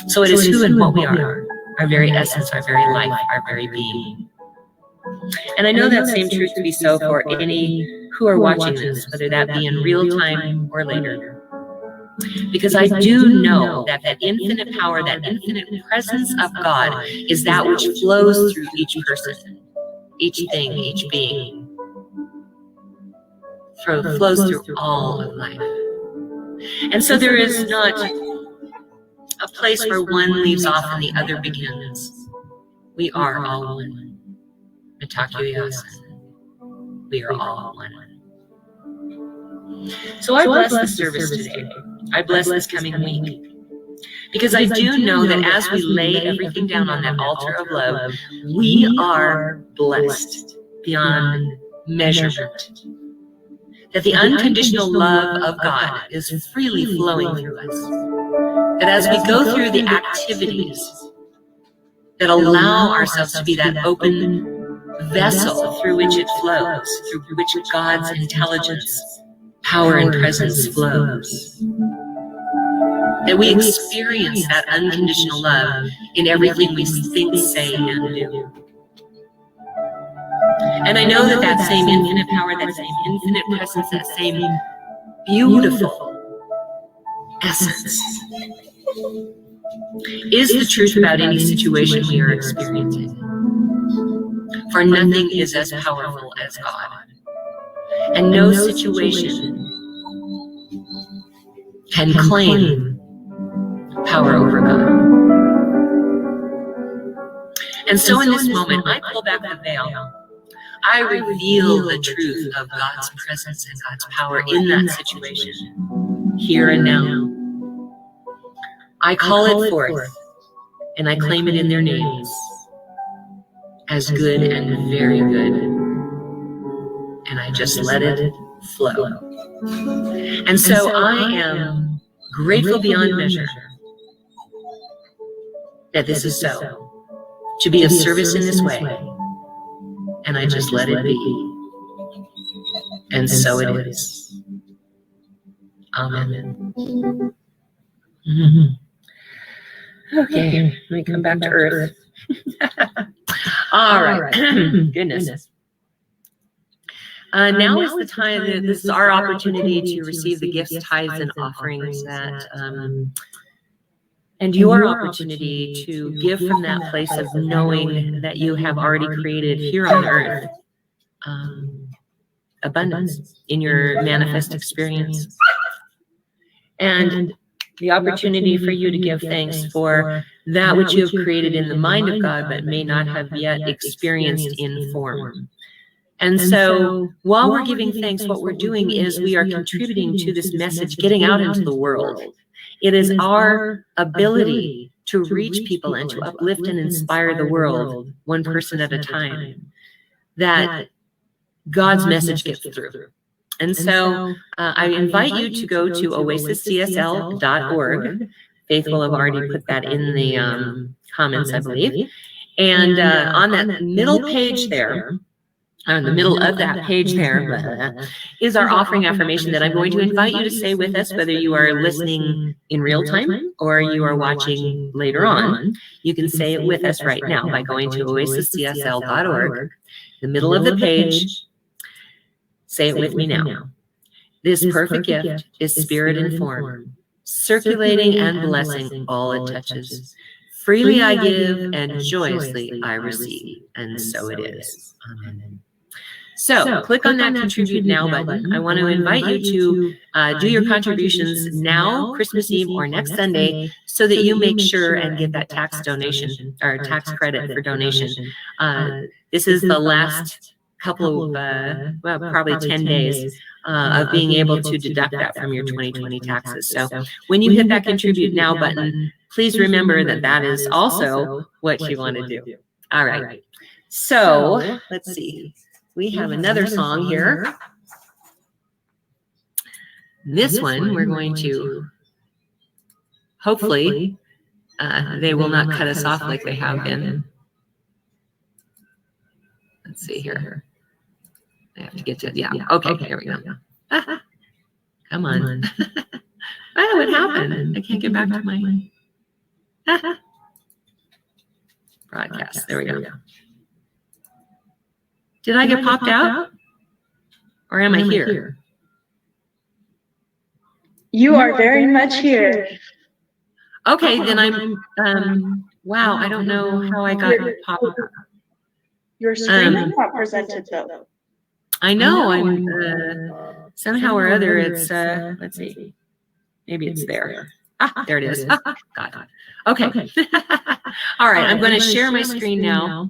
So it is who and what we are, our very essence, our very life, our very being. And I know that same truth to be so for any who are watching this, whether that be in real time or later. Because I do know that that infinite power, that infinite presence of God is that which flows through each person, each thing, each being, flows through all of life. And so there is not a place where one leaves off and the other begins. We are all one. We are all one. So I bless the service today. I bless this coming week. Because I do know that as we lay everything down on that altar of love, we are blessed beyond measurement. That the unconditional love of God is freely flowing through us. That as we go through the activities that allow ourselves to be that open vessel through which it flows, through which God's intelligence, power, and presence flows, that we experience that unconditional love in everything we think, say, and do. And I know that that same infinite power, that same infinite presence, that same beautiful essence is the truth about any situation we are experiencing. For nothing is as powerful as God. And no situation can claim power over God. And so in this moment, I pull back the veil. I reveal the truth of God's presence and God's power in that situation, here and now. I call it forth, and I claim it in their names as good and very good. And I just let it flow. And so I am grateful beyond measure that this is so, to be of service in this way. And I just let it be. And so it is. Amen. Okay, let me come back to earth. All right. Goodness. Now is the time that this is our opportunity to receive the gifts, tithes, and offerings that, and your opportunity to give from that place of knowing that you have already created here on earth abundance in your manifest experience. And the opportunity for you to give thanks for that which you have created in the mind of God, but may not have yet experienced in form. And so while we're giving thanks, what we're doing is we are contributing to this message getting out into the world. It is our ability to reach people and to uplift and inspire the world, one person at a time, that God's message gets through. And so I invite you to go to oasiscsl.org. Faith will have already put that in the comments, I believe. And on that middle page there, in the middle of that page there, is our offering affirmation that I'm going to invite you to say with us, whether you are listening in real time or you are watching later on. You can say it with us right now by going to oasiscsl.org, the middle of the page. Say it with me now. This perfect gift is spirit and form, circulating and blessing all it touches. Freely I give and joyously I receive. And so it is. Amen. So click on that Contribute Now button. I want to invite you to do your contributions now, Christmas Eve, or next Sunday, so that you make sure and get that tax donation or tax credit for donation. This is the last couple of, well, probably 10 days of being able to deduct that from your 2020 taxes. So when you hit that Contribute Now button, please remember that that is also what you want to do. All right. So let's see. We have another song here. This one we're going to, hopefully, they will not cut us off like they have been. Let's see here. I have to get to, yeah. Okay, here we go. Come on. Oh, what happened? I can't get back to my broadcast. There we go. Did I get popped out? Or am I here? You are very much here. Okay, then I'm, wow, I don't know how I got popped out. Your screen is not presented though. I know, I'm, somehow or other, it's, let's see. Maybe it's there. Ah, there it is. Got it. Okay. All right, I'm going to share my screen now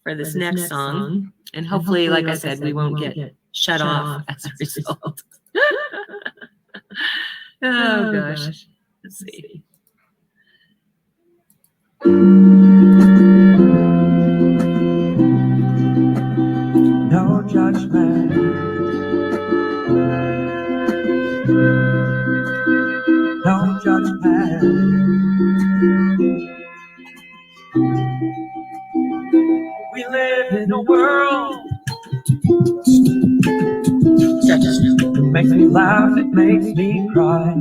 for this next song. And hopefully, like I said, we won't get shut off as a result. Oh, gosh. Let's see. No judgment. No judgment. We live in a world that makes me laugh, it makes me cry.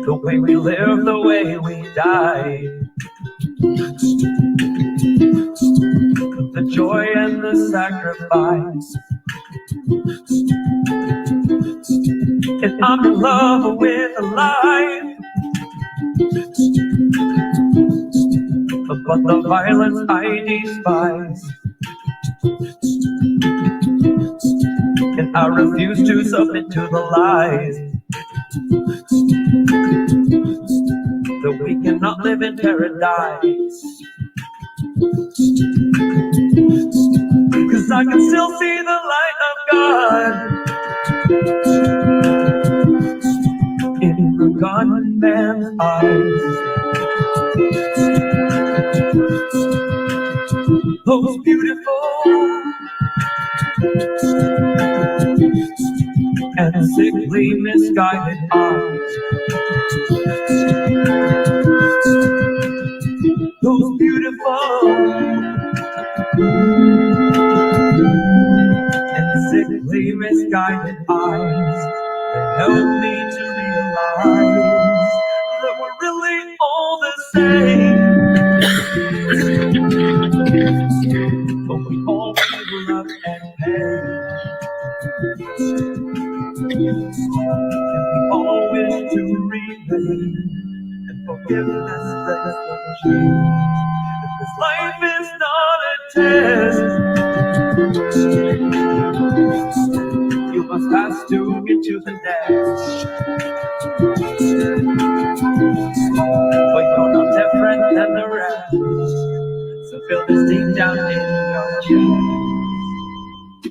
The way we live, the way we die. The joy and the sacrifice. And I'm in love with life, but the violence I despise. And I refuse to submit to the lies that we cannot live in paradise. 'Cause I can still see the light of God in the gunman's eyes. Those beautiful and sickly misguided eyes. Those beautiful and sickly misguided eyes. They help me to realize that we're really all the same. But we all feel love and pain. And we all wish to remain. And forgiveness breaks the chain. This life is not a test. You must pass to get to the next. But you're not different than the rest. So feel this deep down in your chest.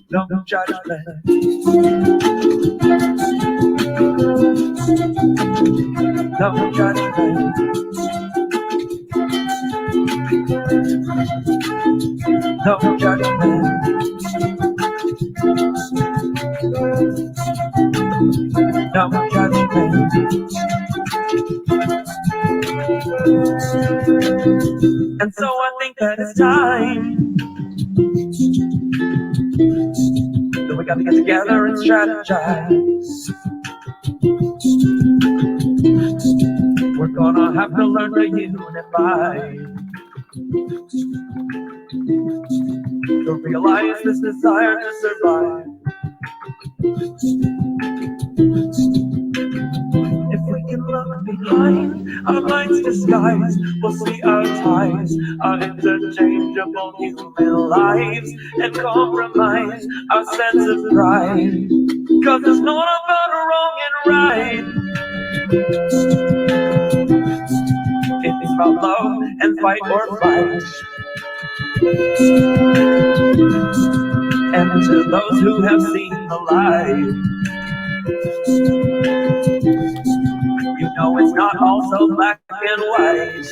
No judgment. No judgment. No judgment. No judgment. And so I think that it's time that we got to get together and strategize. We're gonna have to learn to unify, to realize this desire to survive. If we can look behind our minds disguise. We'll see our ties, our interchangeable human lives, and compromise our sense of pride. Cause it's not about wrong and right, it's about love and fight or flight. And to those who have seen the light, you know it's not all so black and white.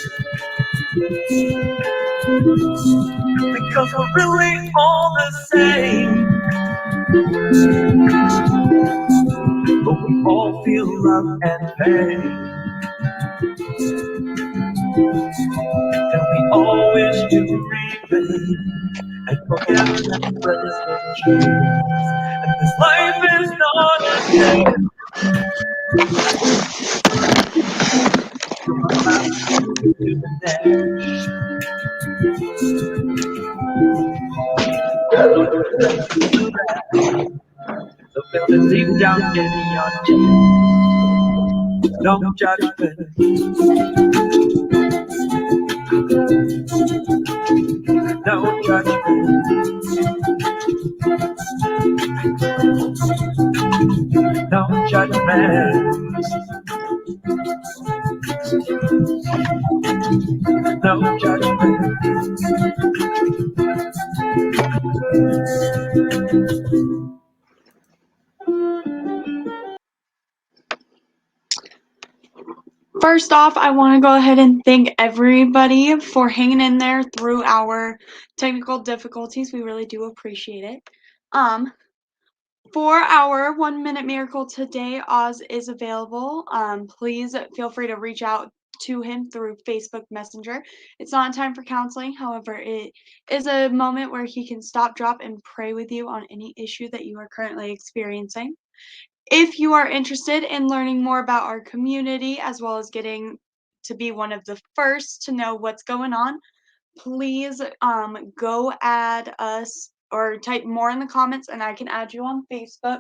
Because we're really all the same, but we all feel love and pain. And we all wish to repay and forget that relationship. And this life is not a test. To the next. So feel it deep down in your chest. No judgment. No judgment. No judgment. No judgment. First off, I want to go ahead and thank everybody for hanging in there through our technical difficulties. We really do appreciate it. For our 1 minute miracle today, Oz is available. Please feel free to reach out to him through Facebook Messenger. It's not time for counseling, however, it is a moment where he can stop, drop, and pray with you on any issue that you are currently experiencing. If you are interested in learning more about our community as well as getting to be one of the first to know what's going on, please go add us or type more in the comments and I can add you on Facebook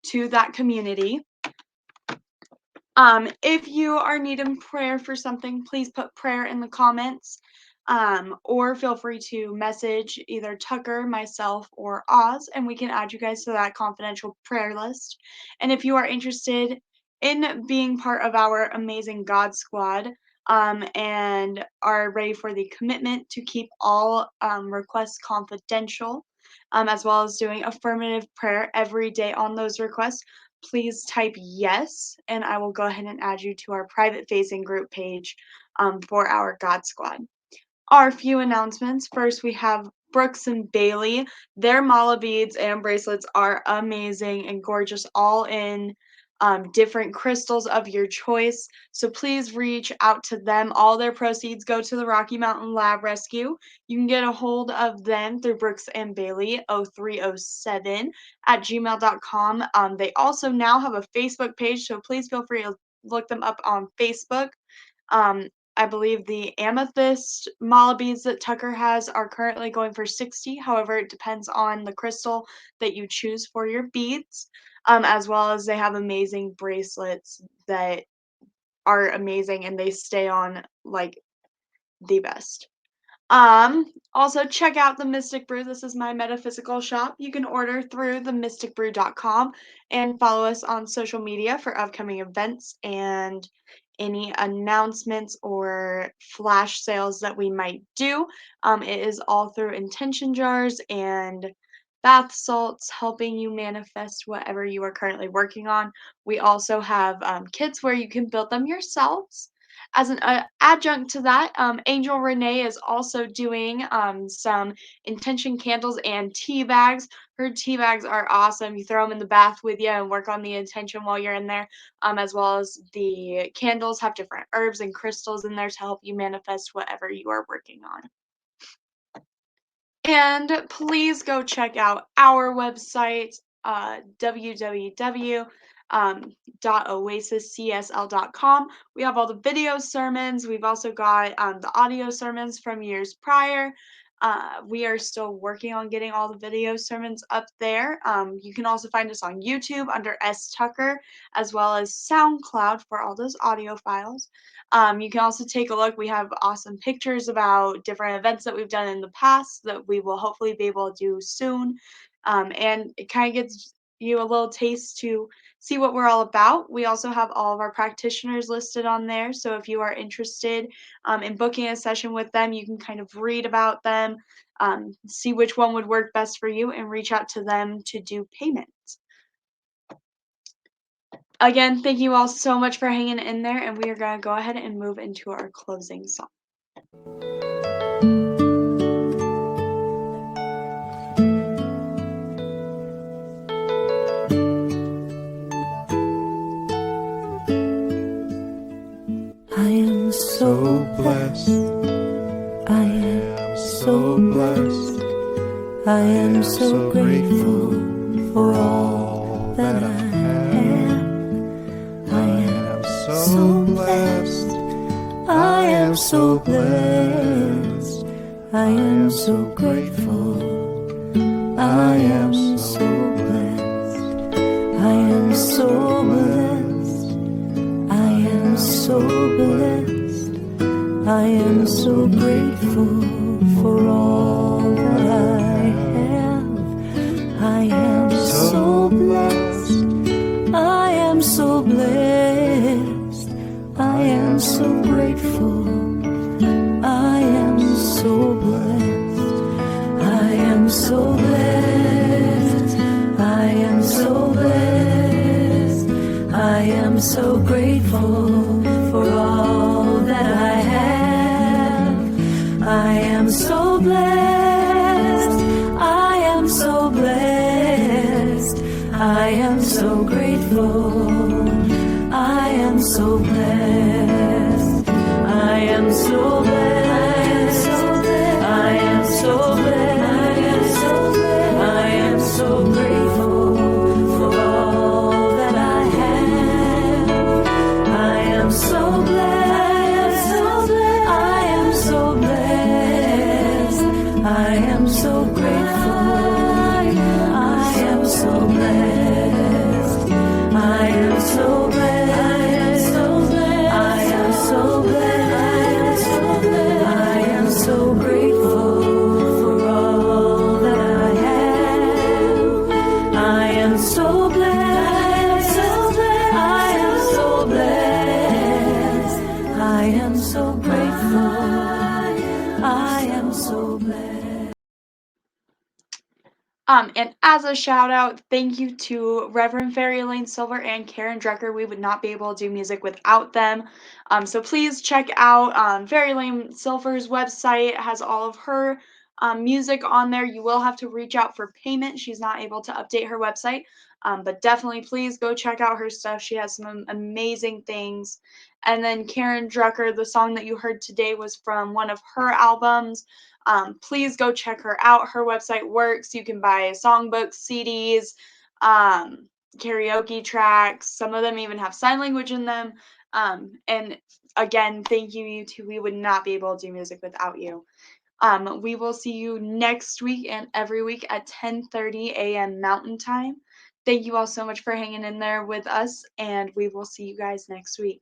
to that community. If you are needing prayer for something, please put prayer in the comments. Or feel free to message either Tucker, myself, or Oz, and we can add you guys to that confidential prayer list. And if you are interested in being part of our amazing God Squad, and are ready for the commitment to keep all requests confidential, as well as doing affirmative prayer every day on those requests, please type yes, and I will go ahead and add you to our private facing group page for our God Squad. Our few announcements. First, we have Brooks and Bailey. Their mala beads and bracelets are amazing and gorgeous, all in different crystals of your choice. So please reach out to them. All their proceeds go to the Rocky Mountain Lab Rescue. You can get a hold of them through Brooks and Bailey 0307 at gmail.com. They also now have a Facebook page, so please feel free to look them up on Facebook. I believe the amethyst mala beads that Tucker has are currently going for $60. However, it depends on the crystal that you choose for your beads, as well as they have amazing bracelets that are amazing and they stay on like the best. Also check out the Mystic Brew. This is my metaphysical shop. You can order through themysticbrew.com and follow us on social media for upcoming events and any announcements or flash sales that we might do. It is all through intention jars and bath salts, helping you manifest whatever you are currently working on. We also have kits where you can build them yourselves. As an adjunct to that, Angel Renee is also doing some intention candles and tea bags. Her tea bags are awesome. You throw them in the bath with you and work on the intention while you're in there, as well as the candles have different herbs and crystals in there to help you manifest whatever you are working on. And please go check out our website, www.oasiscsl.com. We have all the video sermons. We've also got the audio sermons from years prior. We are still working on getting all the video sermons up there. You can also find us on YouTube under S. Tucker, as well as SoundCloud for all those audio files. You can also take a look. We have awesome pictures about different events that we've done in the past that we will hopefully be able to do soon. And it kind of gives you a little taste to see what we're all about. We also have all of our practitioners listed on there. So if you are interested in booking a session with them, you can kind of read about them, see which one would work best for you, and reach out to them to do payment. Again, thank you all so much for hanging in there, and we are going to go ahead and move into our closing song. I am so blessed. I am so blessed. I am so grateful for all that I have. I am so blessed. I am so blessed. I am so grateful. I am so blessed. I am so blessed. I am so blessed. I am so grateful for all that I have. I am so blessed. I am so blessed. I am so grateful. I am so blessed. I am so blessed. I am so blessed. I am so grateful for all that I have. I am so blessed. I am so blessed. I am so grateful. I am so blessed. I am so blessed. I am so blessed. I am so grateful for all that I have. I am so blessed. I am so blessed. I am so grateful. I am so blessed. I am so blessed. I am so blessed. I am so grateful for all that I have. I am so blessed. I am so blessed. I am so grateful. I am so blessed. And as a shout out, thank you to Reverend Fairy Lane Silver and Karen Drucker. We would not be able to do music without them. So please check out Fairy Lane Silver's website. It has all of her music on there. You will have to reach out for payment. She's not able to update her website. But definitely please go check out her stuff. She has some amazing things. And then Karen Drucker, the song that you heard today was from one of her albums. Please go check her out. Her website works. You can buy songbooks, CDs, karaoke tracks. Some of them even have sign language in them. And again, thank you, you two. We would not be able to do music without you. We will see you next week and every week at 10:30 a.m. Mountain Time. Thank you all so much for hanging in there with us, and we will see you guys next week.